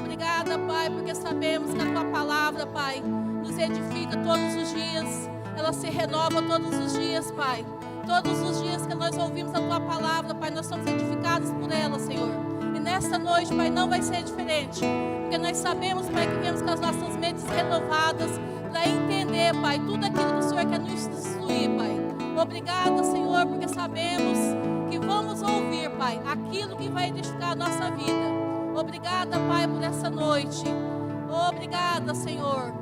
Obrigada, Pai, porque sabemos que a Tua palavra, Pai, nos edifica todos os dias. Ela se renova todos os dias, Pai. Todos os dias que nós ouvimos a Tua palavra, Pai, nós somos edificados por ela, Senhor. E nesta noite, Pai, não vai ser diferente. Porque nós sabemos, Pai, que viemos com as nossas mentes renovadas para entender, Pai, tudo aquilo que o Senhor quer nos instruir, Pai. Obrigada, Senhor, porque sabemos que vamos ouvir, Pai, aquilo que vai edificar a nossa vida. Obrigada, Pai, por essa noite. Obrigada, Senhor.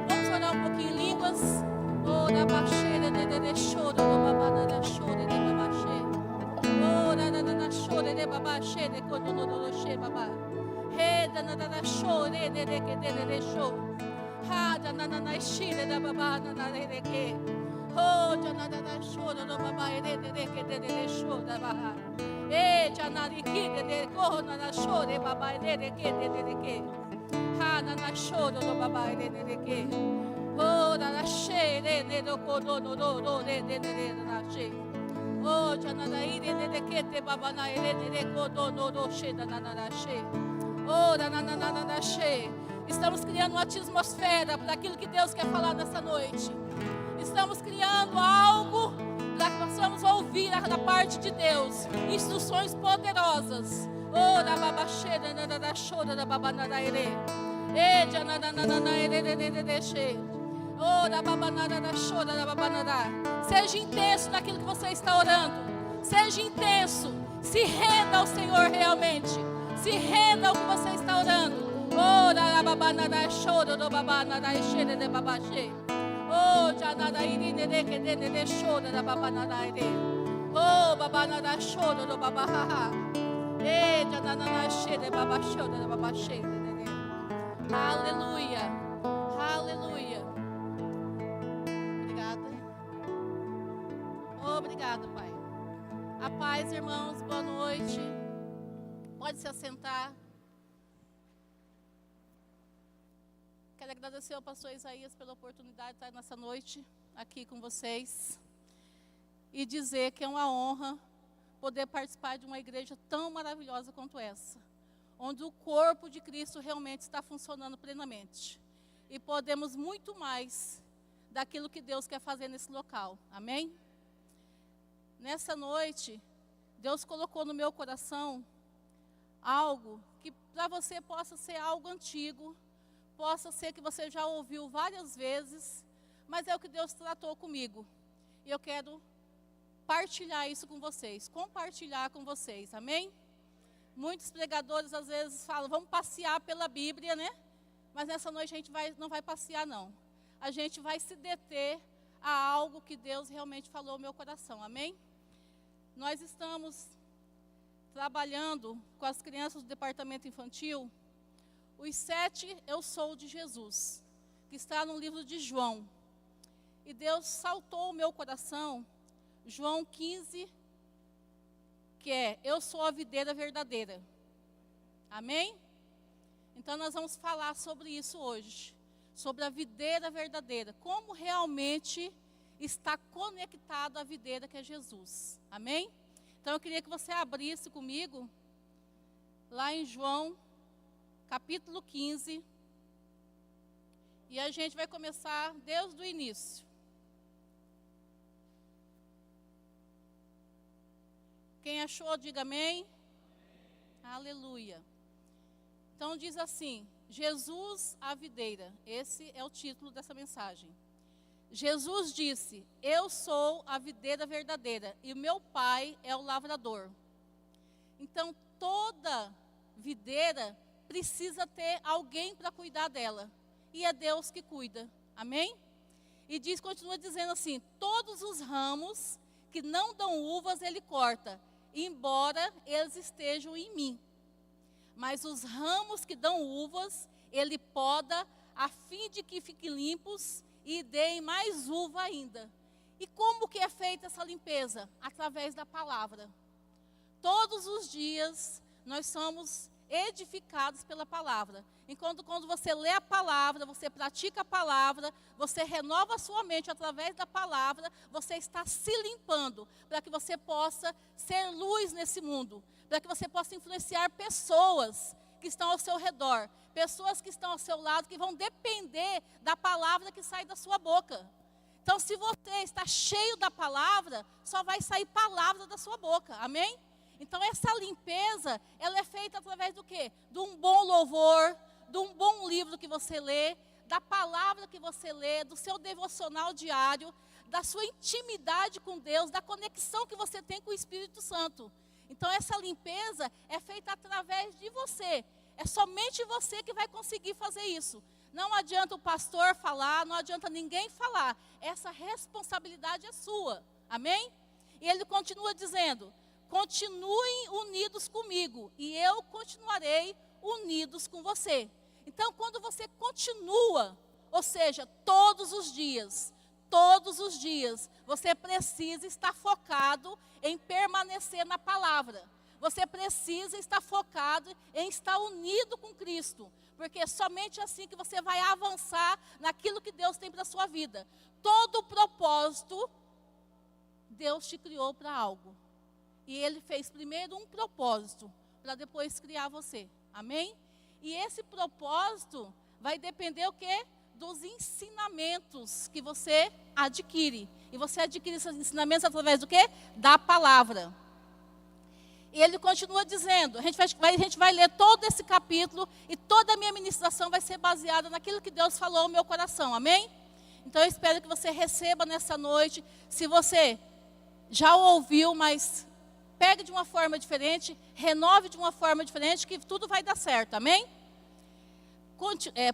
Vamos orar um pouquinho em línguas. Ora baixeira de choro, babada da choro de babaxê. Ora da choro de babaxê de codono de babá. Reda da choro de choro. Rada na chile da babada na de. Oh, da choro do babá de choro da barra. E janariki de corona na chore babá de que. Rada na choro do babá de que. Oh, da che ne do codono do de na che. Oh, janaraí de que te babá na de codono do che da na che. Oh, da na che. Estamos criando uma atmosfera para aquilo que Deus quer falar nessa noite. Estamos criando algo para que possamos ouvir da parte de Deus. Instruções poderosas. Oh, da babaxê, da chora, da babana ere. E janana ere de che. Oh, da babanada da chora, da babanada. Seja intenso naquilo que você está orando. Seja intenso. Se renda ao Senhor realmente. Se renda ao que você está orando. Oh, da babanada chora, da babanada cheira de babaxê. Oh, janada irine de que de chora, da babanada ere. Oh, babanada chora, do babaha. E janana cheira de babaxô, da babaxê. Aleluia. Aleluia. Obrigada, Pai. A paz, irmãos, boa noite. Pode se assentar. Quero agradecer ao pastor Isaías pela oportunidade de estar nessa noite aqui com vocês. E dizer que é uma honra poder participar de uma igreja tão maravilhosa quanto essa. Onde o corpo de Cristo realmente está funcionando plenamente. E podemos muito mais daquilo que Deus quer fazer nesse local. Amém? Nessa noite, Deus colocou no meu coração algo que para você possa ser algo antigo, possa ser que você já ouviu várias vezes, mas é o que Deus tratou comigo. E eu quero partilhar isso com vocês, compartilhar com vocês, amém? Muitos pregadores às vezes falam, vamos passear pela Bíblia, né? Mas nessa noite a gente não vai passear não. A gente vai se deter a algo que Deus realmente falou no meu coração, amém? Nós estamos trabalhando com as crianças do departamento infantil, os 7 eu sou de Jesus, que está no livro de João. E Deus saltou o meu coração, João 15, que é, eu sou a videira verdadeira. Amém? Então nós vamos falar sobre isso hoje, sobre a videira verdadeira, como realmente está conectado à videira que é Jesus. Amém? Então eu queria que você abrisse comigo, lá em João, capítulo 15, e a gente vai começar desde o início. Quem achou, diga amém. Aleluia. Então diz assim, Jesus a videira. Esse é o título dessa mensagem. Jesus disse, eu sou a videira verdadeira e o meu pai é o lavrador. Então toda videira precisa ter alguém para cuidar dela. E é Deus que cuida. Amém? E continua dizendo assim, todos os ramos que não dão uvas ele corta, embora eles estejam em mim. Mas os ramos que dão uvas, ele poda a fim de que fiquem limpos e deem mais uva ainda. E como que é feita essa limpeza? Através da palavra. Todos os dias nós somos edificados pela palavra. Enquanto quando você lê a palavra, você pratica a palavra, você renova a sua mente através da palavra, você está se limpando para que você possa ser luz nesse mundo, para que você possa influenciar pessoas que estão ao seu redor, pessoas que estão ao seu lado, que vão depender da palavra que sai da sua boca. Então, se você está cheio da palavra, só vai sair palavra da sua boca, amém? Então, essa limpeza, ela é feita através do quê? De um bom louvor, de um bom livro que você lê, da palavra que você lê, do seu devocional diário, da sua intimidade com Deus, da conexão que você tem com o Espírito Santo. Então, essa limpeza é feita através de você. É somente você que vai conseguir fazer isso. Não adianta o pastor falar, não adianta ninguém falar. Essa responsabilidade é sua. Amém? E ele continua dizendo: continuem unidos comigo e eu continuarei unidos com você. Então, quando você continua, ou seja, todos os dias, você precisa estar focado em permanecer na palavra. Você precisa estar focado em estar unido com Cristo. Porque é somente assim que você vai avançar naquilo que Deus tem para a sua vida. Todo propósito, Deus te criou para algo. E Ele fez primeiro um propósito, para depois criar você. Amém? E esse propósito vai depender o quê? Dos ensinamentos que você adquire. E você adquire esses ensinamentos através do quê? Da palavra. E ele continua dizendo, a gente vai ler todo esse capítulo e toda a minha ministração vai ser baseada naquilo que Deus falou ao meu coração, amém? Então eu espero que você receba nessa noite. Se você já o ouviu, mas pegue de uma forma diferente, renove de uma forma diferente, que tudo vai dar certo, amém?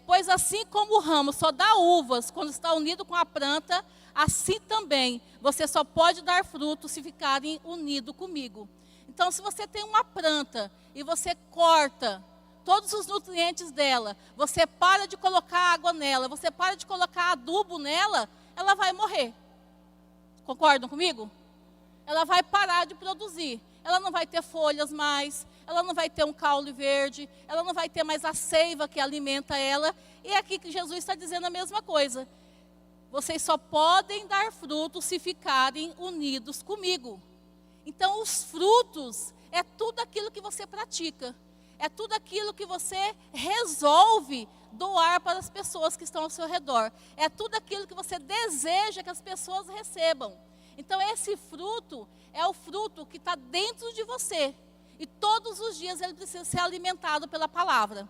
Pois assim como o ramo só dá uvas quando está unido com a planta, assim também você só pode dar fruto se ficarem unidos comigo. Então, se você tem uma planta e você corta todos os nutrientes dela, você para de colocar água nela, você para de colocar adubo nela, ela vai morrer. Concordam comigo? Ela vai parar de produzir. Ela não vai ter folhas mais, ela não vai ter um caule verde, ela não vai ter mais a seiva que alimenta ela. E é aqui que Jesus está dizendo a mesma coisa. Vocês só podem dar frutos se ficarem unidos comigo. Então, os frutos é tudo aquilo que você pratica. É tudo aquilo que você resolve doar para as pessoas que estão ao seu redor. É tudo aquilo que você deseja que as pessoas recebam. Então, esse fruto é o fruto que está dentro de você. E todos os dias ele precisa ser alimentado pela palavra.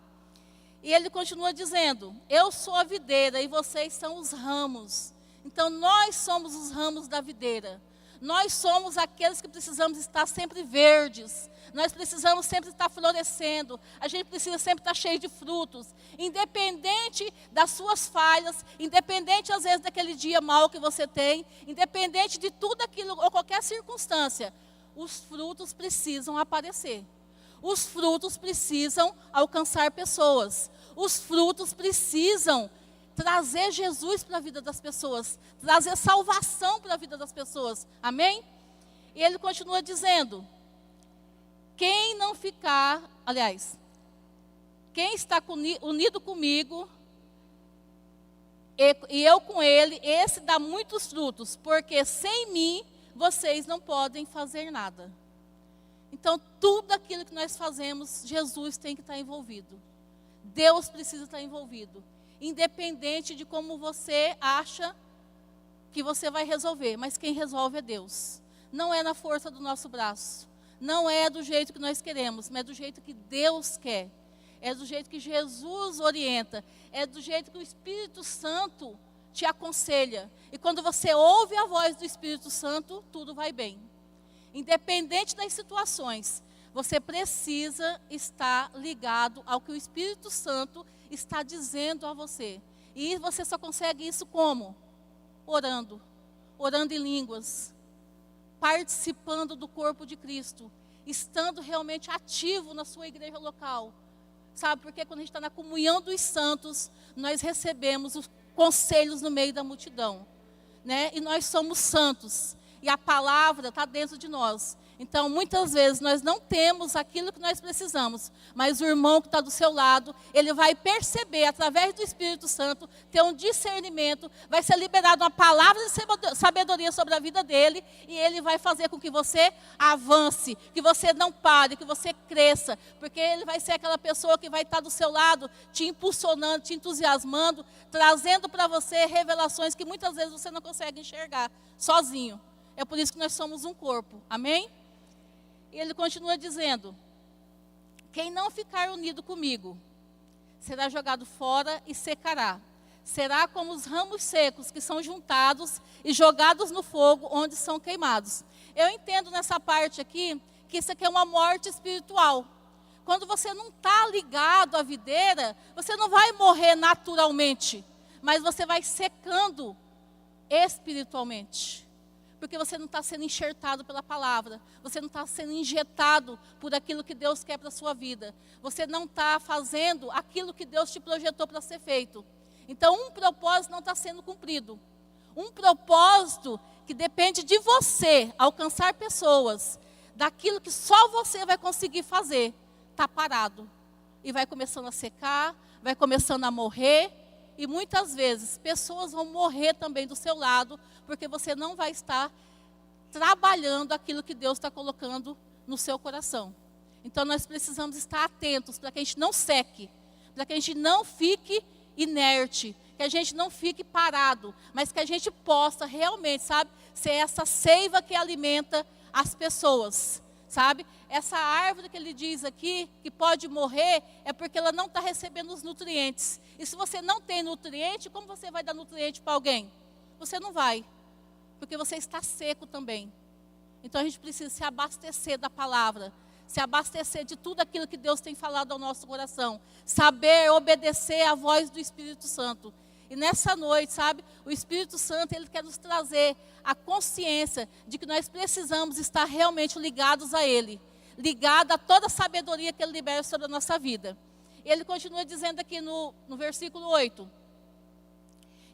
E ele continua dizendo: eu sou a videira e vocês são os ramos. Então, nós somos os ramos da videira. Nós somos aqueles que precisamos estar sempre verdes. Nós precisamos sempre estar florescendo. A gente precisa sempre estar cheio de frutos. Independente das suas falhas, independente às vezes daquele dia mau que você tem, independente de tudo aquilo ou qualquer circunstância, os frutos precisam aparecer. Os frutos precisam alcançar pessoas. Os frutos precisam trazer Jesus para a vida das pessoas, trazer salvação para a vida das pessoas, amém? E ele continua dizendo: quem não ficar, aliás, quem está unido comigo e eu com ele, esse dá muitos frutos, porque sem mim vocês não podem fazer nada. Então, tudo aquilo que nós fazemos, Jesus tem que estar envolvido. Deus precisa estar envolvido. Independente de como você acha que você vai resolver. Mas quem resolve é Deus. Não é na força do nosso braço. Não é do jeito que nós queremos, mas é do jeito que Deus quer. É do jeito que Jesus orienta. É do jeito que o Espírito Santo te aconselha. E quando você ouve a voz do Espírito Santo, tudo vai bem. Independente das situações, você precisa estar ligado ao que o Espírito Santo está dizendo a você. E você só consegue isso como? Orando. Orando em línguas. Participando do corpo de Cristo. Estando realmente ativo na sua igreja local. Sabe, porque quando a gente está na comunhão dos santos, nós recebemos os conselhos no meio da multidão. Né? E nós somos santos. E a palavra está dentro de nós. Então, muitas vezes, nós não temos aquilo que nós precisamos, mas o irmão que está do seu lado, ele vai perceber, através do Espírito Santo, ter um discernimento, vai ser liberada uma palavra de sabedoria sobre a vida dele, e ele vai fazer com que você avance, que você não pare, que você cresça, porque ele vai ser aquela pessoa que vai estar do seu lado, te impulsionando, te entusiasmando, trazendo para você revelações que muitas vezes você não consegue enxergar sozinho. É por isso que nós somos um corpo, amém? E ele continua dizendo: quem não ficar unido comigo será jogado fora e secará. Será como os ramos secos que são juntados e jogados no fogo, onde são queimados. Eu entendo nessa parte aqui que isso aqui é uma morte espiritual. Quando você não está ligado à videira, você não vai morrer naturalmente, mas você vai secando espiritualmente. Porque você não está sendo enxertado pela palavra. Você não está sendo injetado por aquilo que Deus quer para a sua vida. Você não está fazendo aquilo que Deus te projetou para ser feito. Então, um propósito não está sendo cumprido. Um propósito que depende de você alcançar pessoas, daquilo que só você vai conseguir fazer, está parado. E vai começando a secar, vai começando a morrer. E muitas vezes, pessoas vão morrer também do seu lado, porque você não vai estar trabalhando aquilo que Deus está colocando no seu coração. Então, nós precisamos estar atentos para que a gente não seque, para que a gente não fique inerte, que a gente não fique parado, mas que a gente possa realmente, sabe, ser essa seiva que alimenta as pessoas. Sabe? Essa árvore que ele diz aqui, que pode morrer, é porque ela não está recebendo os nutrientes. E se você não tem nutriente, como você vai dar nutriente para alguém? Você não vai, porque você está seco também. Então a gente precisa se abastecer da palavra, se abastecer de tudo aquilo que Deus tem falado ao nosso coração. Saber obedecer à voz do Espírito Santo. E nessa noite, sabe, o Espírito Santo, ele quer nos trazer a consciência de que nós precisamos estar realmente ligados a Ele. Ligado a toda a sabedoria que Ele libera sobre a nossa vida. Ele continua dizendo aqui no versículo 8.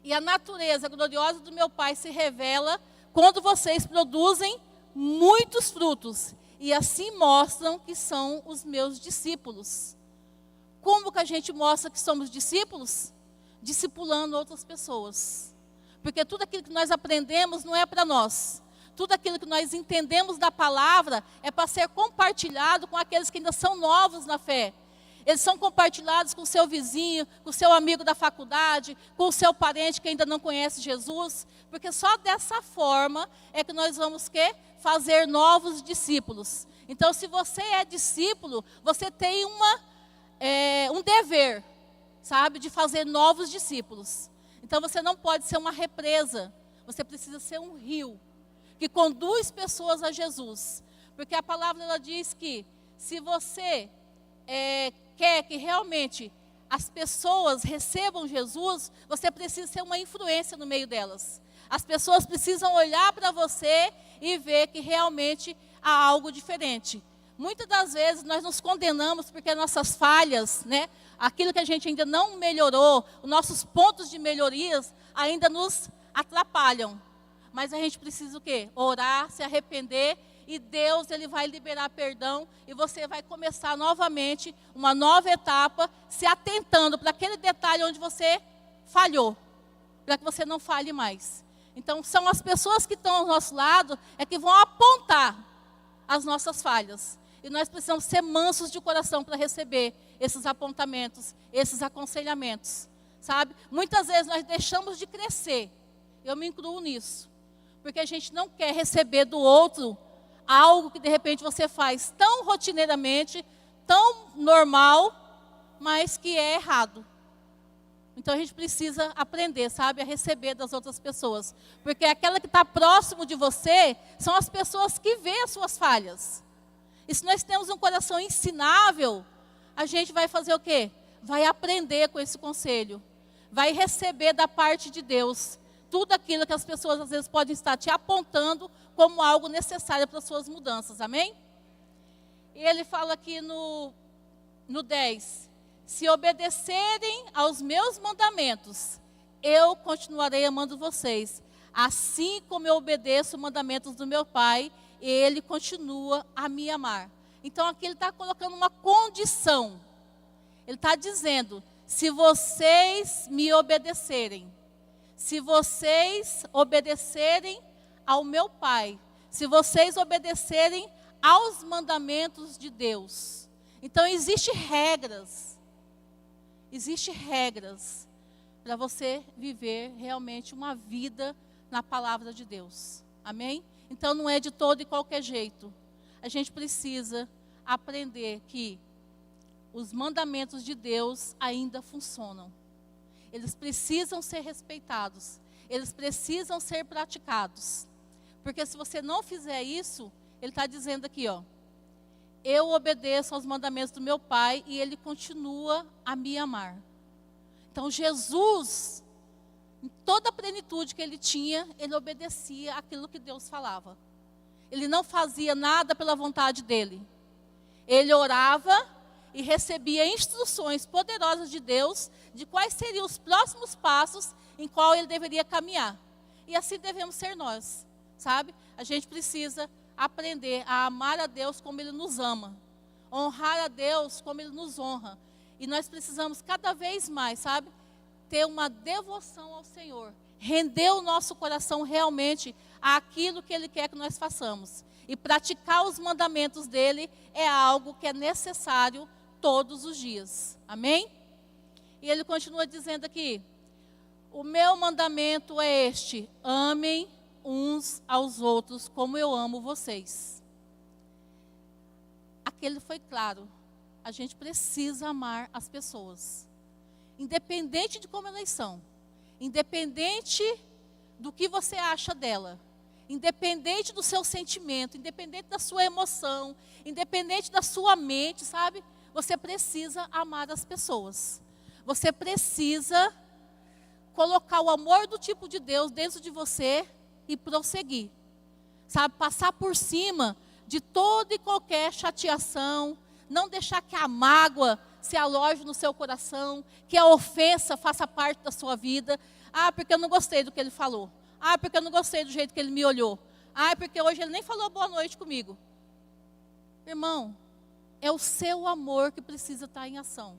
E a natureza gloriosa do meu Pai se revela quando vocês produzem muitos frutos. E assim mostram que são os meus discípulos. Como que a gente mostra que somos discípulos? Discipulando outras pessoas. Porque tudo aquilo que nós aprendemos não é para nós. Tudo aquilo que nós entendemos da palavra é para ser compartilhado com aqueles que ainda são novos na fé. Eles são compartilhados com o seu vizinho, com o seu amigo da faculdade, com o seu parente que ainda não conhece Jesus. Porque só dessa forma é que nós vamos fazer novos discípulos. Então, se você é discípulo, você tem um dever, sabe, de fazer novos discípulos. Então você não pode ser uma represa, você precisa ser um rio, que conduz pessoas a Jesus. Porque a palavra ela diz que se você quer que realmente as pessoas recebam Jesus, você precisa ser uma influência no meio delas. As pessoas precisam olhar para você e ver que realmente há algo diferente. Muitas das vezes nós nos condenamos porque nossas falhas, né, aquilo que a gente ainda não melhorou, os nossos pontos de melhorias ainda nos atrapalham. Mas a gente precisa o quê? Orar, se arrepender, e Deus ele vai liberar perdão, e você vai começar novamente uma nova etapa, se atentando para aquele detalhe onde você falhou, para que você não falhe mais. Então são as pessoas que estão ao nosso lado que vão apontar as nossas falhas. E nós precisamos ser mansos de coração para receber esses apontamentos, esses aconselhamentos, sabe? Muitas vezes nós deixamos de crescer, eu me incluo nisso, porque a gente não quer receber do outro algo que de repente você faz tão rotineiramente, tão normal, mas que é errado. Então a gente precisa aprender, sabe, a receber das outras pessoas, porque aquela que está próximo de você são as pessoas que vê as suas falhas. E se nós temos um coração ensinável, a gente vai fazer o quê? Vai aprender com esse conselho. Vai receber da parte de Deus tudo aquilo que as pessoas às vezes podem estar te apontando como algo necessário para as suas mudanças. Amém? E ele fala aqui no 10. Se obedecerem aos meus mandamentos, eu continuarei amando vocês. Assim como eu obedeço os mandamentos do meu Pai, Ele continua a me amar. Então aqui ele está colocando uma condição. Ele está dizendo, se vocês me obedecerem, se vocês obedecerem ao meu Pai, se vocês obedecerem aos mandamentos de Deus. Então existem regras para você viver realmente uma vida na palavra de Deus. Amém? Então não é de todo e qualquer jeito. A gente precisa aprender que os mandamentos de Deus ainda funcionam. Eles precisam ser respeitados. Eles precisam ser praticados. Porque se você não fizer isso, ele está dizendo aqui, ó, eu obedeço aos mandamentos do meu Pai e Ele continua a me amar. Então Jesus, em toda a plenitude que Ele tinha, Ele obedecia aquilo que Deus falava. Ele não fazia nada pela vontade dEle. Ele orava e recebia instruções poderosas de Deus, de quais seriam os próximos passos em qual Ele deveria caminhar. E assim devemos ser nós, sabe? A gente precisa aprender a amar a Deus como Ele nos ama, honrar a Deus como Ele nos honra. E nós precisamos cada vez mais, sabe, ter uma devoção ao Senhor, render o nosso coração realmente àquilo que Ele quer que nós façamos. E praticar os mandamentos dEle é algo que é necessário todos os dias. Amém? E Ele continua dizendo aqui, o meu mandamento é este, amem uns aos outros como eu amo vocês. Aquele foi claro. A gente precisa amar as pessoas. Independente de como elas são. Independente do que você acha dela. Independente do seu sentimento. Independente da sua emoção. Independente da sua mente, sabe? Você precisa amar as pessoas. Você precisa colocar o amor do tipo de Deus dentro de você e prosseguir. Sabe? Passar por cima de toda e qualquer chateação. Não deixar que a mágoa se aloje no seu coração, que a ofensa faça parte da sua vida. Ah, porque eu não gostei do que ele falou. Ah, porque eu não gostei do jeito que ele me olhou. Ah, porque hoje ele nem falou boa noite comigo. Irmão, é o seu amor que precisa estar em ação.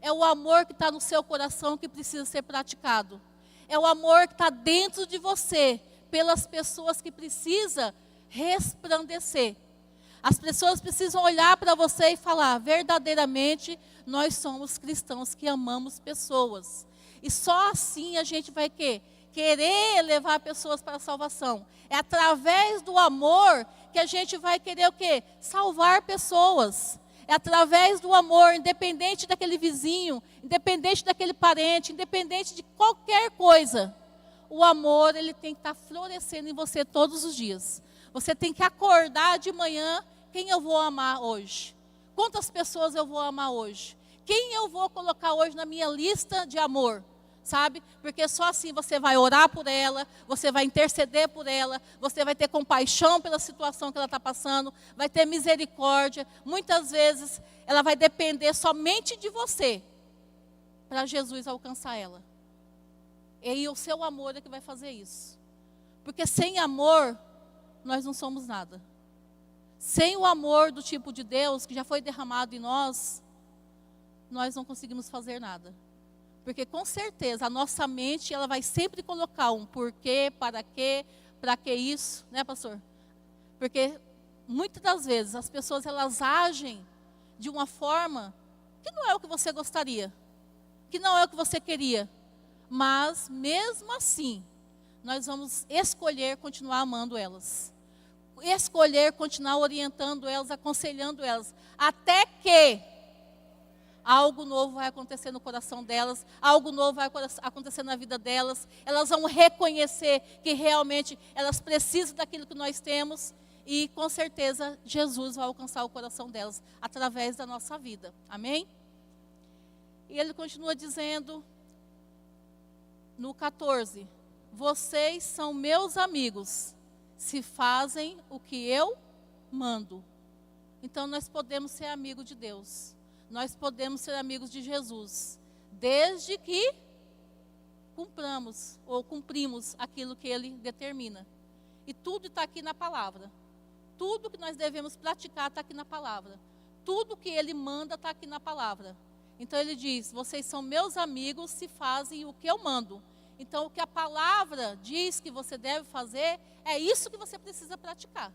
É o amor que está no seu coração que precisa ser praticado. É o amor que está dentro de você, pelas pessoas que precisa resplandecer. As pessoas precisam olhar para você e falar, verdadeiramente, nós somos cristãos que amamos pessoas. E só assim a gente vai querer levar pessoas para a salvação. É através do amor que a gente vai querer o quê? Salvar pessoas. É através do amor, independente daquele vizinho, independente daquele parente, independente de qualquer coisa. O amor, ele tem que estar florescendo em você todos os dias. Você tem que acordar de manhã, quem eu vou amar hoje? Quantas pessoas eu vou amar hoje? Quem eu vou colocar hoje na minha lista de amor? Sabe? Porque só assim você vai orar por ela, você vai interceder por ela, você vai ter compaixão pela situação que ela está passando, vai ter misericórdia. Muitas vezes ela vai depender somente de você para Jesus alcançar ela. E aí o seu amor é que vai fazer isso. Porque sem amor, nós não somos nada. Sem o amor do tipo de Deus que já foi derramado em nós, nós não conseguimos fazer nada. Porque com certeza a nossa mente, ela vai sempre colocar um porquê, para que isso, né, pastor? Porque muitas das vezes as pessoas, elas agem de uma forma que não é o que você gostaria, que não é o que você queria. Mas mesmo assim, nós vamos escolher continuar amando elas. Escolher continuar orientando elas, aconselhando elas, até que algo novo vai acontecer no coração delas, algo novo vai acontecer na vida delas, elas vão reconhecer que realmente elas precisam daquilo que nós temos e com certeza Jesus vai alcançar o coração delas através da nossa vida, amém? E ele continua dizendo no 14, vocês são meus amigos, se fazem o que eu mando. Então nós podemos ser amigos de Deus. Nós podemos ser amigos de Jesus. Desde que cumprimos aquilo que Ele determina. E tudo está aqui na palavra. tudo que nós devemos praticar está aqui na palavra. Tudo que Ele manda está aqui na palavra. Então Ele diz, vocês são meus amigos se fazem o que eu mando. Então o que a palavra diz que você deve fazer, é isso que você precisa praticar.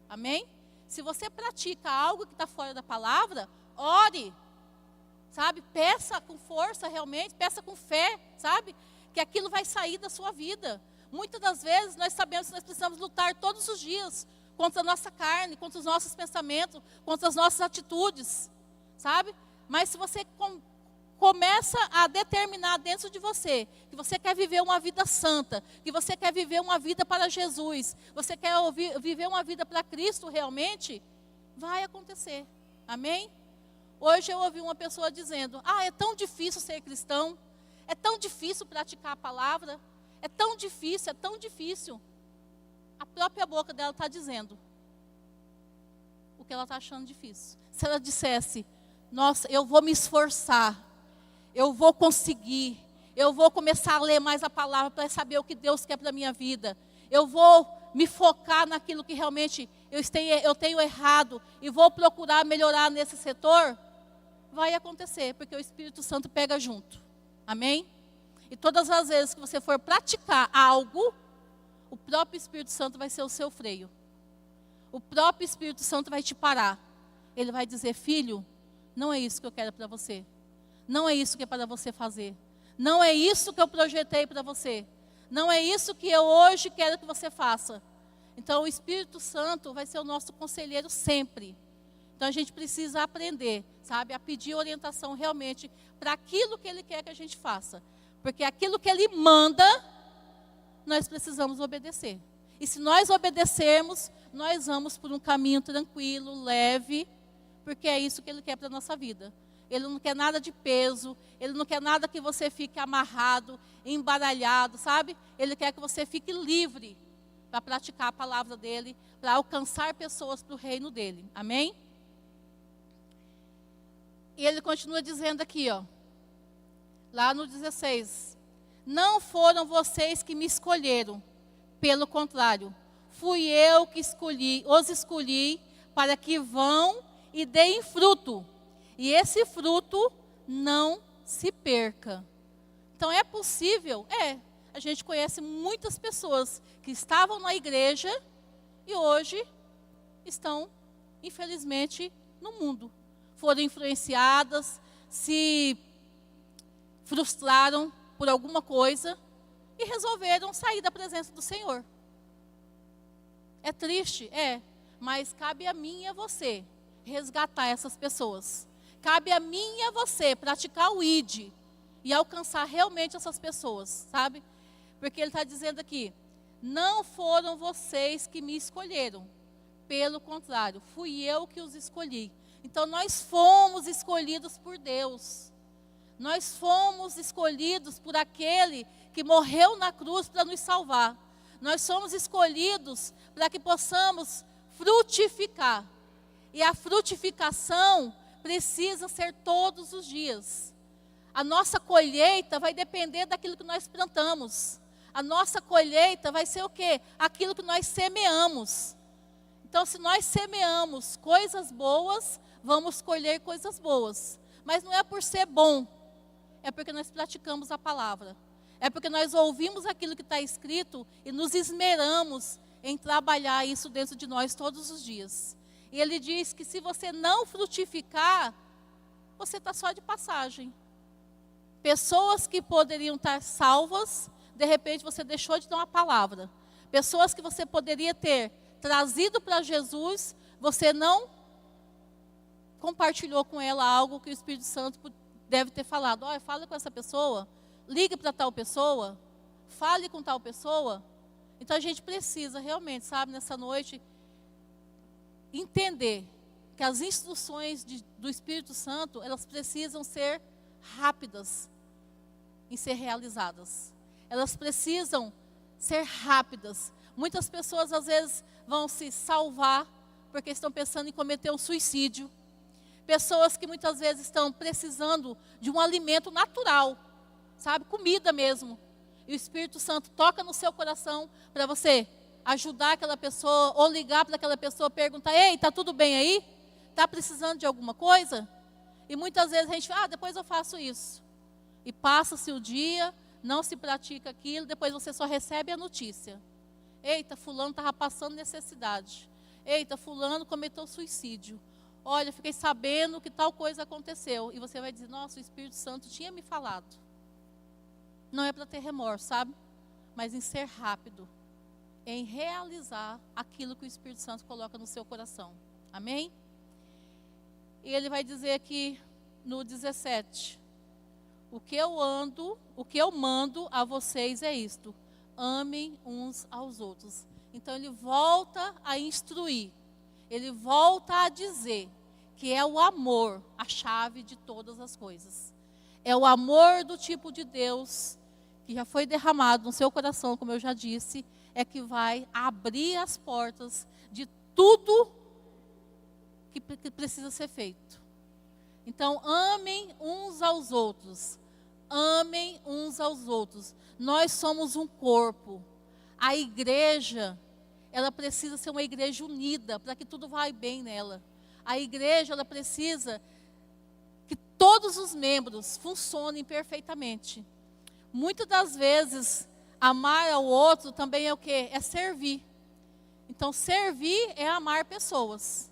Amém? Se você pratica algo que está fora da palavra, ore. Sabe? Peça com força realmente, peça com fé, sabe? Que aquilo vai sair da sua vida. Muitas das vezes nós sabemos que nós precisamos lutar todos os dias contra a nossa carne, contra os nossos pensamentos, contra as nossas atitudes, sabe? Mas se você começa a determinar dentro de você que você quer viver uma vida santa, que você quer viver uma vida para Jesus, você quer viver uma vida para Cristo realmente, vai acontecer. Amém? Hoje eu ouvi uma pessoa dizendo, é tão difícil ser cristão, é tão difícil praticar a palavra, é tão difícil, é tão difícil. A própria boca dela está dizendo o que ela está achando difícil. Se ela dissesse, nossa, eu vou me esforçar, eu vou conseguir, eu vou começar a ler mais a palavra para saber o que Deus quer para a minha vida, eu vou me focar naquilo que realmente eu tenho errado e vou procurar melhorar nesse setor, vai acontecer, porque o Espírito Santo pega junto. Amém? E todas as vezes que você for praticar algo, o próprio Espírito Santo vai ser o seu freio. O próprio Espírito Santo vai te parar. Ele vai dizer, filho, não é isso que eu quero para você. Não é isso que é para você fazer. Não é isso que eu projetei para você. Não é isso que eu hoje quero que você faça. Então o Espírito Santo vai ser o nosso conselheiro sempre. Então a gente precisa aprender, sabe, a pedir orientação realmente para aquilo que Ele quer que a gente faça. Porque aquilo que Ele manda, nós precisamos obedecer. E se nós obedecermos, nós vamos por um caminho tranquilo, leve, porque é isso que Ele quer para a nossa vida. Ele não quer nada de peso, Ele não quer nada que você fique amarrado, embaralhado, sabe? Ele quer que você fique livre para praticar a palavra dEle, para alcançar pessoas para o reino dEle. Amém? E Ele continua dizendo aqui, lá no 16, não foram vocês que me escolheram, pelo contrário, fui eu que os escolhi para que vão e deem fruto, e esse fruto não se perca. Então é possível? A gente conhece muitas pessoas que estavam na igreja e hoje estão, infelizmente, no mundo. Foram influenciadas, se frustraram por alguma coisa e resolveram sair da presença do Senhor. É triste? Mas cabe a mim e a você resgatar essas pessoas. Cabe a mim e a você praticar o ID e alcançar realmente essas pessoas, sabe? Porque Ele está dizendo aqui, não foram vocês que me escolheram, pelo contrário, fui eu que os escolhi. Então nós fomos escolhidos por Deus. Nós fomos escolhidos por aquele que morreu na cruz para nos salvar. Nós somos escolhidos para que possamos frutificar. E a frutificação precisa ser todos os dias. A nossa colheita vai depender daquilo que nós plantamos. A nossa colheita vai ser o quê? Aquilo que nós semeamos. Então, se nós semeamos coisas boas, vamos colher coisas boas. Mas não é por ser bom, é porque nós praticamos a palavra. É porque nós ouvimos aquilo que está escrito e nos esmeramos em trabalhar isso dentro de nós todos os dias. E Ele diz que se você não frutificar, você está só de passagem. Pessoas que poderiam estar salvas, de repente você deixou de dar uma palavra. Pessoas que você poderia ter trazido para Jesus, você não compartilhou com ela algo que o Espírito Santo deve ter falado. Olha, fala com essa pessoa, ligue para tal pessoa, fale com tal pessoa. Então a gente precisa realmente, sabe, nessa noite, entender que as instruções do Espírito Santo, elas precisam ser rápidas em ser realizadas. Elas precisam ser rápidas. Muitas pessoas às vezes vão se salvar porque estão pensando em cometer um suicídio. Pessoas que muitas vezes estão precisando de um alimento natural, sabe, comida mesmo. E o Espírito Santo toca no seu coração para você ajudar aquela pessoa, ou ligar para aquela pessoa, perguntar: ei, está tudo bem aí? Está precisando de alguma coisa? E muitas vezes a gente fala: depois eu faço isso. E passa-se o dia, não se pratica aquilo, depois você só recebe a notícia. Eita, fulano estava passando necessidade. Eita, fulano cometeu suicídio. Olha, fiquei sabendo que tal coisa aconteceu. E você vai dizer: nossa, o Espírito Santo tinha me falado. Não é para ter remorso, sabe? Mas em ser rápido, em realizar aquilo que o Espírito Santo coloca no seu coração. Amém? E ele vai dizer aqui no 17: o que eu mando a vocês é isto: amem uns aos outros. Então ele volta a instruir, ele volta a dizer que é o amor a chave de todas as coisas. É o amor do tipo de Deus que já foi derramado no seu coração, como eu já disse, é que vai abrir as portas de tudo que precisa ser feito. Então, amem uns aos outros. Amem uns aos outros. Nós somos um corpo. A igreja, ela precisa ser uma igreja unida, para que tudo vá bem nela. A igreja, ela precisa que todos os membros funcionem perfeitamente. Muitas das vezes, amar ao outro também é o quê? É servir. Então, servir é amar pessoas,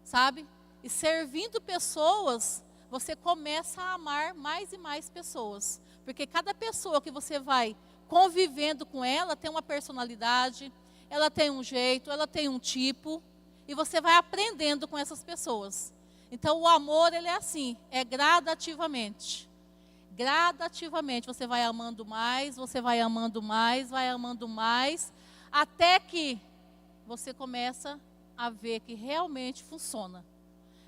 sabe? E servindo pessoas, você começa a amar mais e mais pessoas. Porque cada pessoa que você vai convivendo com ela tem uma personalidade, ela tem um jeito, ela tem um tipo, e você vai aprendendo com essas pessoas. Então, o amor, ele é assim, é gradativamente. Gradativamente, você vai amando mais, você vai amando mais, vai amando mais, até que você começa a ver que realmente funciona.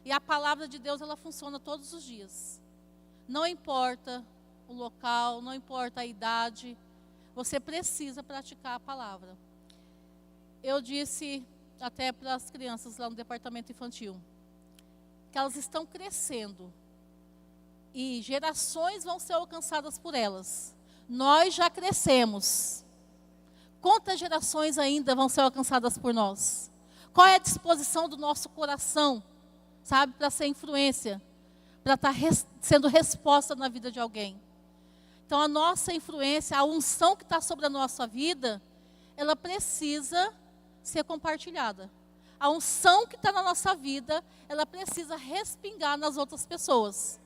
E a palavra de Deus, ela funciona todos os dias. Não importa o local, não importa a idade, você precisa praticar a palavra. Eu disse até para as crianças lá no departamento infantil, que elas estão crescendo. E gerações vão ser alcançadas por elas. Nós já crescemos. Quantas gerações ainda vão ser alcançadas por nós? Qual é a disposição do nosso coração, sabe, para ser influência, para estar sendo resposta na vida de alguém? Então, a nossa influência, a unção que está sobre a nossa vida, ela precisa ser compartilhada. A unção que está na nossa vida, ela precisa respingar nas outras pessoas.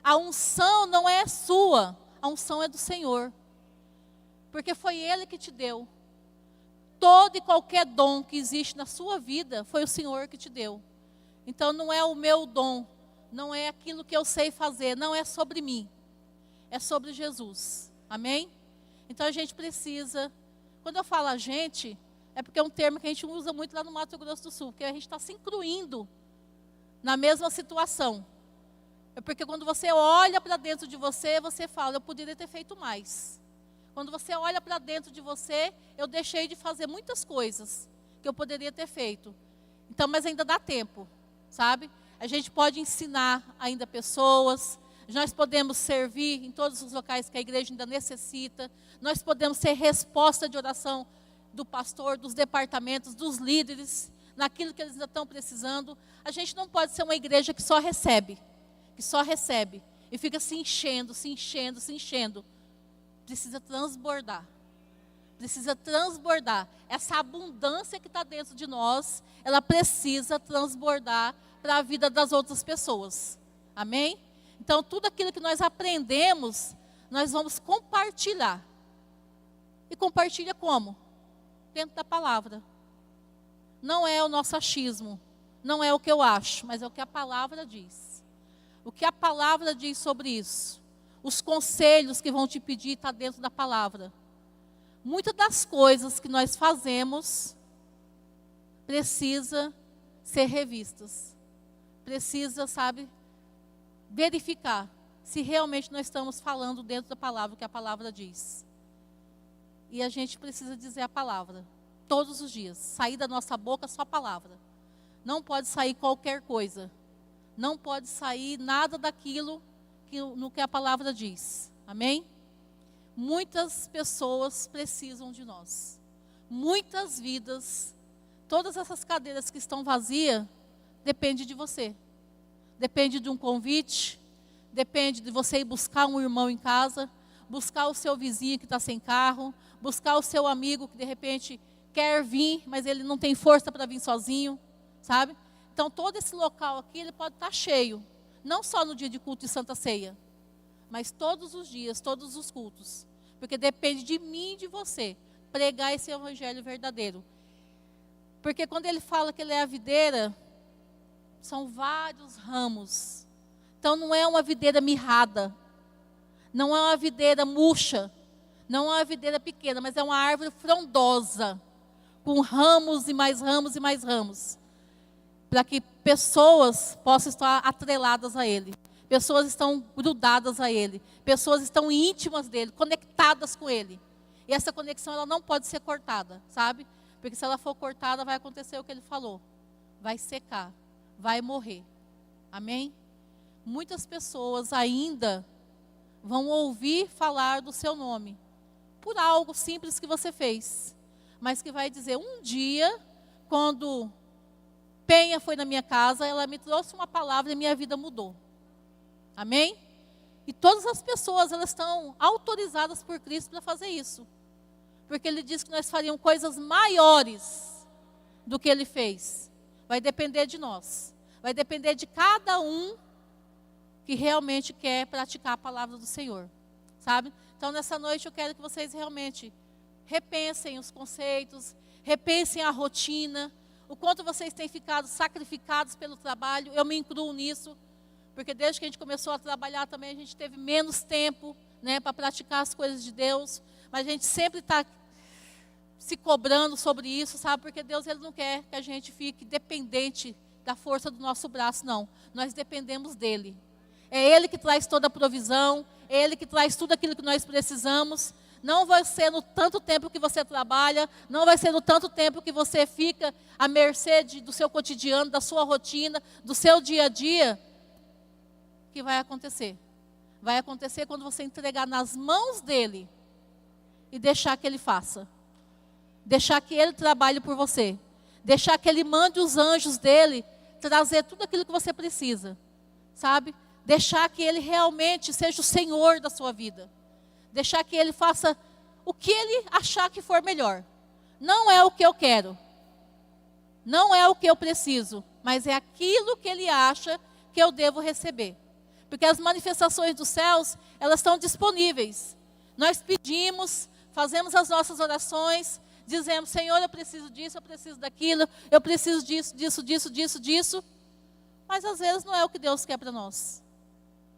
A unção não é sua, a unção é do Senhor. Porque foi Ele que te deu. Todo e qualquer dom que existe na sua vida, foi o Senhor que te deu. Então não é o meu dom, não é aquilo que eu sei fazer, não é sobre mim. É sobre Jesus. Amém? Então a gente precisa, quando eu falo a gente, é porque é um termo que a gente usa muito lá no Mato Grosso do Sul, porque a gente está se incluindo na mesma situação. É porque quando você olha para dentro de você, você fala: eu poderia ter feito mais. Quando você olha para dentro de você, eu deixei de fazer muitas coisas que eu poderia ter feito. Então, mas ainda dá tempo, sabe? A gente pode ensinar ainda pessoas, nós podemos servir em todos os locais que a igreja ainda necessita, nós podemos ser resposta de oração do pastor, dos departamentos, dos líderes, naquilo que eles ainda estão precisando. A gente não pode ser uma igreja que só recebe e fica se enchendo, se enchendo, se enchendo. Precisa transbordar. Precisa transbordar. Essa abundância que está dentro de nós, ela precisa transbordar para a vida das outras pessoas. Amém? Então, tudo aquilo que nós aprendemos, nós vamos compartilhar. E compartilha como? Dentro da palavra. Não é o nosso achismo, não é o que eu acho, mas é o que a palavra diz. O que a palavra diz sobre isso. Os conselhos que vão te pedir está dentro da palavra. Muitas das coisas que nós fazemos precisa ser revistas. Precisa, sabe, verificar se realmente nós estamos falando dentro da palavra o que a palavra diz. E a gente precisa dizer a palavra todos os dias. Sair da nossa boca só a palavra. Não pode sair qualquer coisa. Não pode sair nada daquilo no que a palavra diz. Amém? Muitas pessoas precisam de nós. muitas vidas, todas essas cadeiras que estão vazias, depende de você. Depende de um convite, depende de você ir buscar um irmão em casa, buscar o seu vizinho que está sem carro, buscar o seu amigo que de repente quer vir, mas ele não tem força para vir sozinho, sabe? Então todo esse local aqui, ele pode estar cheio, não só no dia de culto de Santa Ceia, mas todos os dias, todos os cultos, porque depende de mim e de você, pregar esse evangelho verdadeiro. Porque quando ele fala que ele é a videira, são vários ramos. Então não é uma videira mirrada, não é uma videira murcha, não é uma videira pequena, mas é uma árvore frondosa, com ramos e mais ramos e mais ramos, para que pessoas possam estar atreladas a ele. Pessoas estão grudadas a ele, pessoas estão íntimas dele, conectadas com ele. E essa conexão ela não pode ser cortada, sabe? Porque se ela for cortada, vai acontecer o que ele falou. Vai secar, vai morrer. Amém? Muitas pessoas ainda vão ouvir falar do seu nome, por algo simples que você fez. Mas que vai dizer, um dia, quando Penha foi na minha casa, ela me trouxe uma palavra e minha vida mudou. Amém? E todas as pessoas, elas estão autorizadas por Cristo para fazer isso. Porque Ele disse que nós faríamos coisas maiores do que Ele fez. Vai depender de nós. Vai depender de cada um que realmente quer praticar a palavra do Senhor. Sabe? Então, nessa noite, eu quero que vocês realmente repensem os conceitos, repensem a rotina, o quanto vocês têm ficado sacrificados pelo trabalho. Eu me incluo nisso. Porque desde que a gente começou a trabalhar também, a gente teve menos tempo, né, para praticar as coisas de Deus. Mas a gente sempre está se cobrando sobre isso, sabe? Porque Deus ele não quer que a gente fique dependente da força do nosso braço, não. Nós dependemos dEle. É Ele que traz toda a provisão, é Ele que traz tudo aquilo que nós precisamos. Não vai ser no tanto tempo que você trabalha, não vai ser no tanto tempo que você fica à mercê do seu cotidiano, da sua rotina, do seu dia a dia, que vai acontecer. Vai acontecer quando você entregar nas mãos dEle e deixar que Ele faça. Deixar que Ele trabalhe por você. Deixar que Ele mande os anjos dEle trazer tudo aquilo que você precisa. Sabe? Deixar que Ele realmente seja o Senhor da sua vida. Deixar que Ele faça o que Ele achar que for melhor. Não é o que eu quero. Não é o que eu preciso. Mas é aquilo que Ele acha que eu devo receber. Porque as manifestações dos céus, elas estão disponíveis. Nós pedimos, fazemos as nossas orações, dizemos, Senhor, eu preciso disso, eu preciso daquilo, eu preciso disso. Mas às vezes não é o que Deus quer para nós.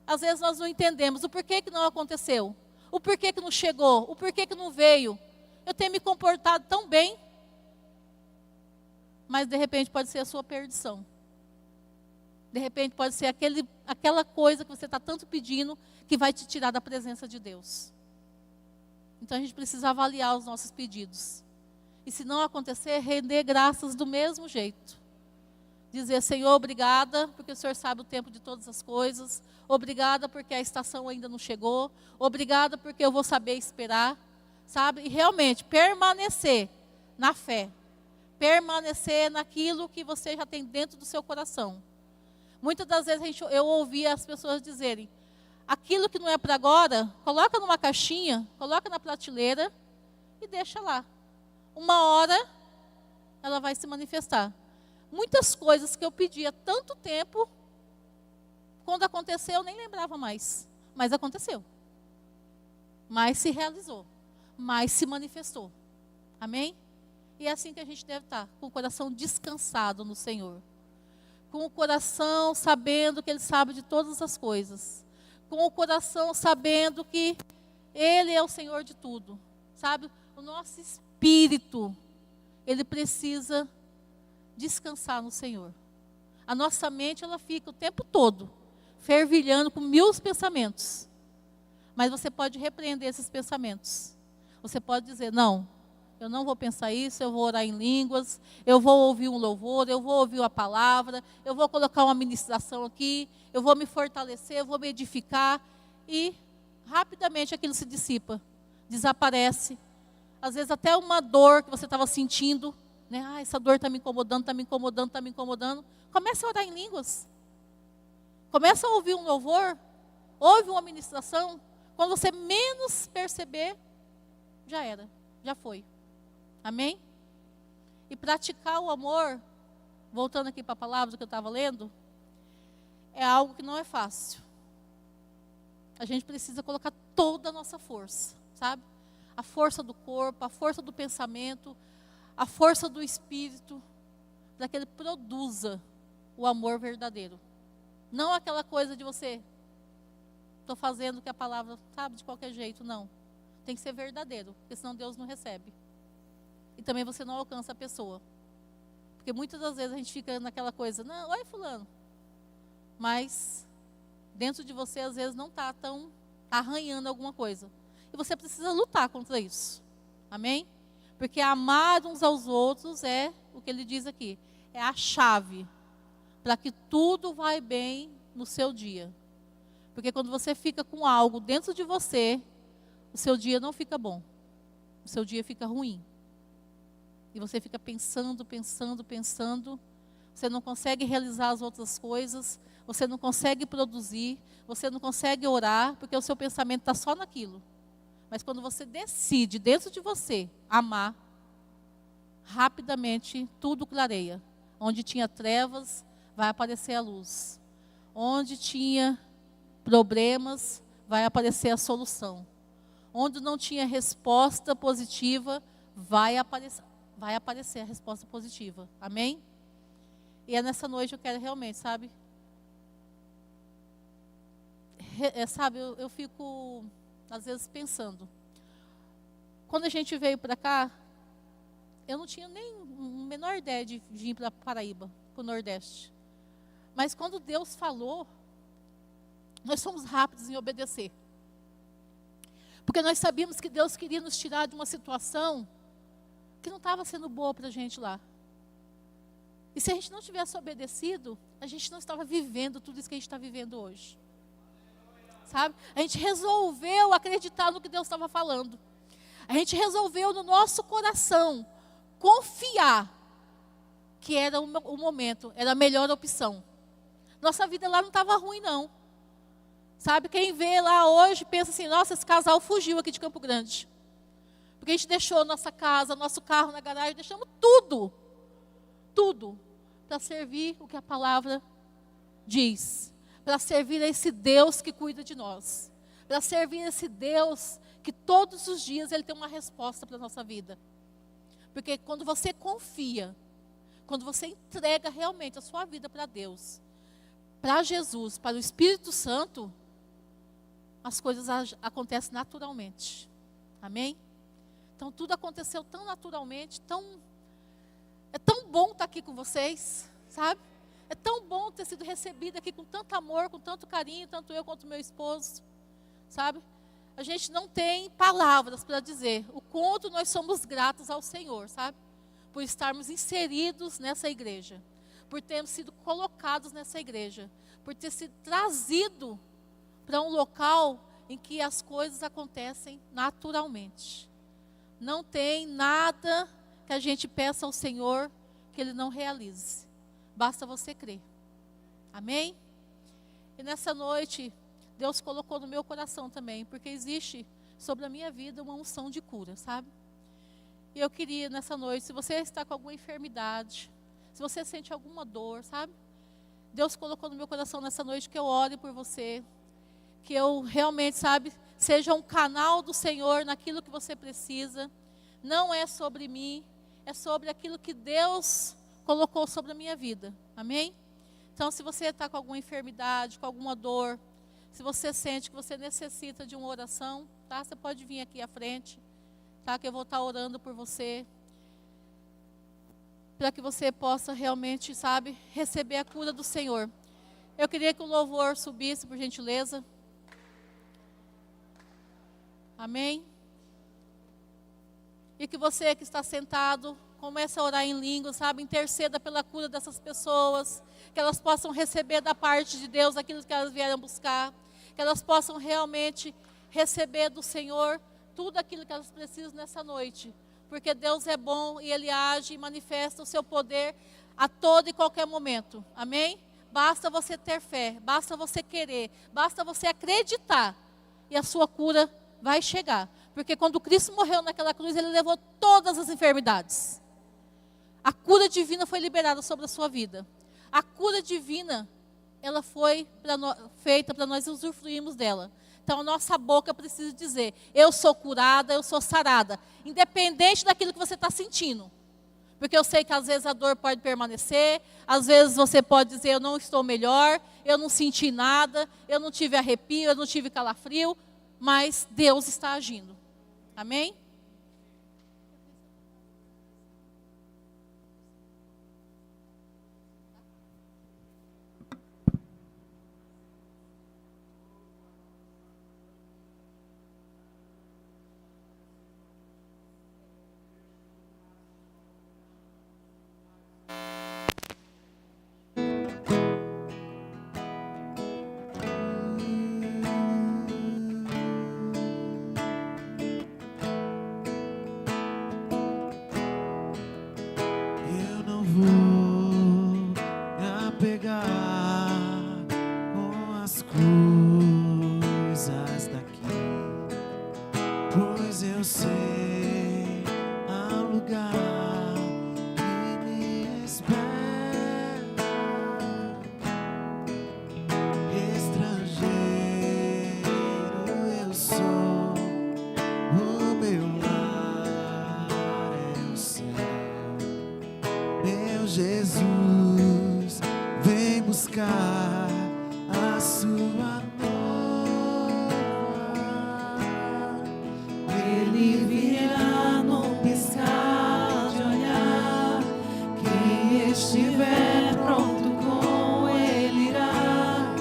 Às vezes nós não entendemos o porquê que não aconteceu, o porquê que não chegou, o porquê que não veio. Eu tenho me comportado tão bem, mas de repente pode ser a sua perdição. De repente pode ser aquela coisa que você está tanto pedindo que vai te tirar da presença de Deus. Então a gente precisa avaliar os nossos pedidos. E se não acontecer, render graças do mesmo jeito. Dizer, Senhor, obrigada, porque o Senhor sabe o tempo de todas as coisas. Obrigada porque a estação ainda não chegou. Obrigada porque eu vou saber esperar. Sabe? E realmente permanecer na fé. Permanecer naquilo que você já tem dentro do seu coração. Muitas das vezes eu ouvia as pessoas dizerem, aquilo que não é para agora, coloca numa caixinha, coloca na prateleira e deixa lá. Uma hora ela vai se manifestar. Muitas coisas que eu pedi há tanto tempo, quando aconteceu eu nem lembrava mais. Mas aconteceu. Mas se realizou. Mas se manifestou. Amém? E é assim que a gente deve estar, com o coração descansado no Senhor. Com o coração sabendo que Ele sabe de todas as coisas. Com o coração sabendo que Ele é o Senhor de tudo. Sabe? O nosso espírito, ele precisa descansar no Senhor. A nossa mente, ela fica o tempo todo fervilhando com 1000 pensamentos. Mas você pode repreender esses pensamentos. Você pode dizer, não, eu não vou pensar isso, eu vou orar em línguas, eu vou ouvir um louvor, eu vou ouvir a palavra, eu vou colocar uma ministração aqui, eu vou me fortalecer, eu vou me edificar. E rapidamente aquilo se dissipa, desaparece. às vezes até uma dor que você estava sentindo, né? Ah, essa dor está me incomodando, está me incomodando, está me incomodando. Comece a orar em línguas. Começa a ouvir um louvor, ouve uma ministração. Quando você menos perceber, já era, já foi. Amém? E praticar o amor, voltando aqui para a palavra que eu estava lendo, é algo que não é fácil. A gente precisa colocar toda a nossa força, sabe? A força do corpo, a força do pensamento, a força do espírito, para que ele produza o amor verdadeiro. Não aquela coisa de você, estou fazendo o que a palavra, sabe, de qualquer jeito, não. Tem que ser verdadeiro, porque senão Deus não recebe. E também você não alcança a pessoa. Porque muitas das vezes a gente fica naquela coisa, não, oi fulano. Mas dentro de você às vezes não está tão arranhando alguma coisa. E você precisa lutar contra isso. Amém? Porque amar uns aos outros é o que ele diz aqui. É a chave para que tudo vai bem no seu dia. Porque quando você fica com algo dentro de você, o seu dia não fica bom. O seu dia fica ruim. E você fica pensando. Você não consegue realizar as outras coisas. Você não consegue produzir. Você não consegue orar, porque o seu pensamento está só naquilo. Mas quando você decide dentro de você amar, rapidamente tudo clareia. Onde tinha trevas, vai aparecer a luz. Onde tinha problemas, vai aparecer a solução. Onde não tinha resposta positiva, vai aparecer a resposta positiva. Amém? E é nessa noite eu quero realmente, sabe? Eu fico, às vezes, pensando. Quando a gente veio para cá, eu não tinha nem a menor ideia de vir para Paraíba, para o Nordeste. Mas quando Deus falou, nós somos rápidos em obedecer. Porque nós sabíamos que Deus queria nos tirar de uma situação que não estava sendo boa para a gente lá. E se a gente não tivesse obedecido, a gente não estava vivendo tudo isso que a gente está vivendo hoje. Sabe? A gente resolveu acreditar no que Deus estava falando. A gente resolveu no nosso coração confiar que era o momento, era a melhor opção. Nossa vida lá não estava ruim, não. Sabe, quem vê lá hoje pensa assim, nossa, esse casal fugiu aqui de Campo Grande. Porque a gente deixou nossa casa, nosso carro na garagem, deixamos tudo, para servir o que a palavra diz. Para servir a esse Deus que cuida de nós. Para servir a esse Deus que todos os dias Ele tem uma resposta para a nossa vida. Porque quando você confia, quando você entrega realmente a sua vida para Deus, para Jesus, para o Espírito Santo, as coisas acontecem naturalmente. Amém? Então tudo aconteceu tão naturalmente, é tão bom estar aqui com vocês, sabe? É tão bom ter sido recebida aqui com tanto amor, com tanto carinho, tanto eu quanto meu esposo, sabe? A gente não tem palavras para dizer o quanto nós somos gratos ao Senhor, sabe? Por estarmos inseridos nessa igreja, por termos sido colocados nessa igreja, por ter sido trazido para um local em que as coisas acontecem naturalmente. Não tem nada que a gente peça ao Senhor que Ele não realize. Basta você crer. Amém? E nessa noite, Deus colocou no meu coração também, porque existe sobre a minha vida uma unção de cura, sabe? E eu queria nessa noite, se você está com alguma enfermidade, se você sente alguma dor, sabe? Deus colocou no meu coração nessa noite que eu ore por você, que eu realmente, sabe, seja um canal do Senhor naquilo que você precisa. Não é sobre mim, é sobre aquilo que Deus colocou sobre a minha vida. Amém? Então, se você está com alguma enfermidade, com alguma dor, se você sente que você necessita de uma oração, tá? Você pode vir aqui à frente, tá? Que eu vou estar orando por você, para que você possa realmente, sabe, receber a cura do Senhor. Eu queria que o louvor subisse, por gentileza. Amém? E que você que está sentado, comece a orar em língua, sabe? Interceda pela cura dessas pessoas, que elas possam receber da parte de Deus aquilo que elas vieram buscar, que elas possam realmente receber do Senhor tudo aquilo que elas precisam nessa noite. Porque Deus é bom e Ele age e manifesta o seu poder a todo e qualquer momento. Amém? Basta você ter fé, basta você querer, basta você acreditar. E a sua cura vai chegar. Porque quando Cristo morreu naquela cruz, Ele levou todas as enfermidades. A cura divina foi liberada sobre a sua vida. A cura divina, ela foi feita para nós usufruirmos dela. Então, a nossa boca precisa dizer: eu sou curada, eu sou sarada. Independente daquilo que você está sentindo. Porque eu sei que às vezes a dor pode permanecer. Às vezes você pode dizer: eu não estou melhor, eu não senti nada, eu não tive arrepio, eu não tive calafrio. Mas Deus está agindo. Amém? Jesus, vem buscar a sua noiva. Ele virá num piscar de olhar. Quem estiver pronto com ele irá,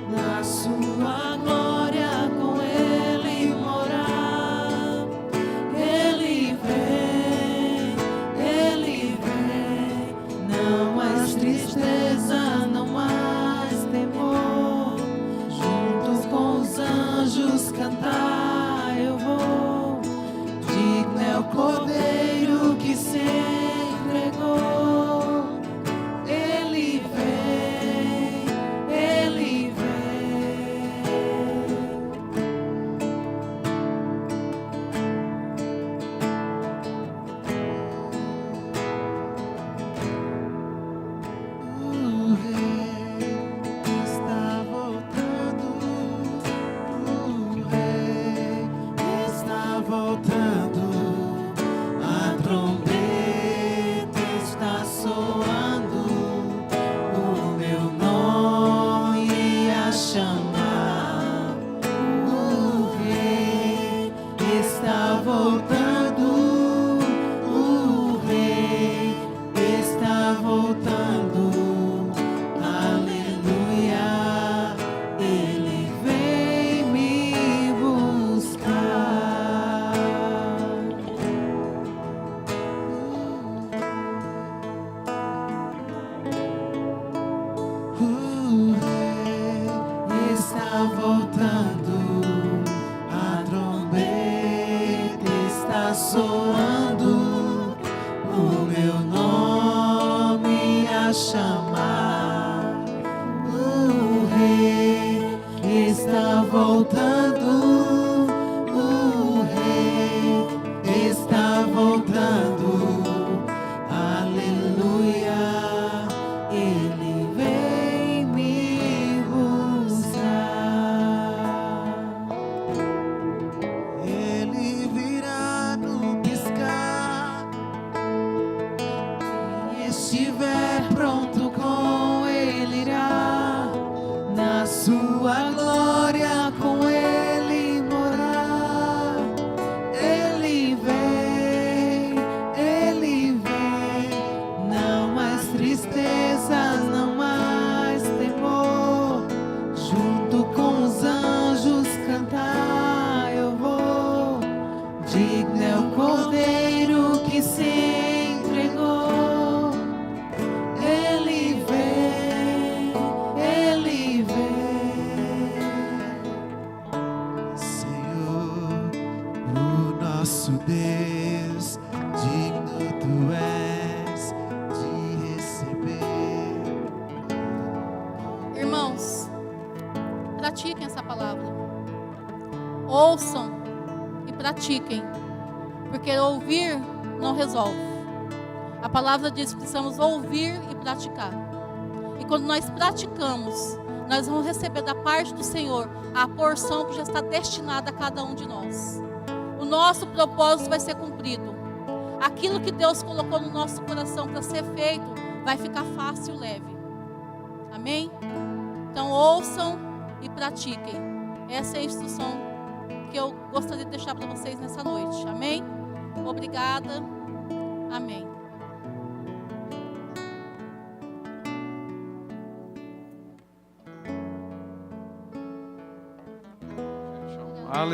na sua glória com ele morar. Ele vem, não mais tristeza, não mais temor. Junto com os anjos cantar eu vou. Digno é o Cordeiro que se entregou. Ele vem, ele vem. O rei está voltando. O rei está voltando. A trombeta está soando. O meu nome a chamar. O rei está voltando. O rei está voltando. Aleluia. Ele vem me buscar. O rei está voltando. A trombeta está soando. O meu nome a chamar. O rei está voltando. O rei está voltando. Aleluia. Ele vem me buscar. Ele virá no piscar. Quem estiver pronto com ele irá, na sua glória com ele morar. Ele vem, não mais tristezas, não mais temor. Junto com os anjos cantar eu vou. Digno é o Cordeiro que se entregou. Ele vem, Senhor, Nosso Deus, digno tu és de receber. Irmãos, pratiquem essa palavra. Ouçam e pratiquem, porque ouvir não resolve. A palavra diz que precisamos ouvir e praticar. E quando nós praticamos, nós vamos receber da parte do Senhor a porção que já está destinada a cada um de nós. O nosso propósito vai ser cumprido. Aquilo que Deus colocou no nosso coração para ser feito, vai ficar fácil e leve. Amém? Então ouçam e pratiquem. Essa é a instrução que eu gostaria de deixar para vocês nessa noite. Amém? Obrigada. Amém. Aleluia.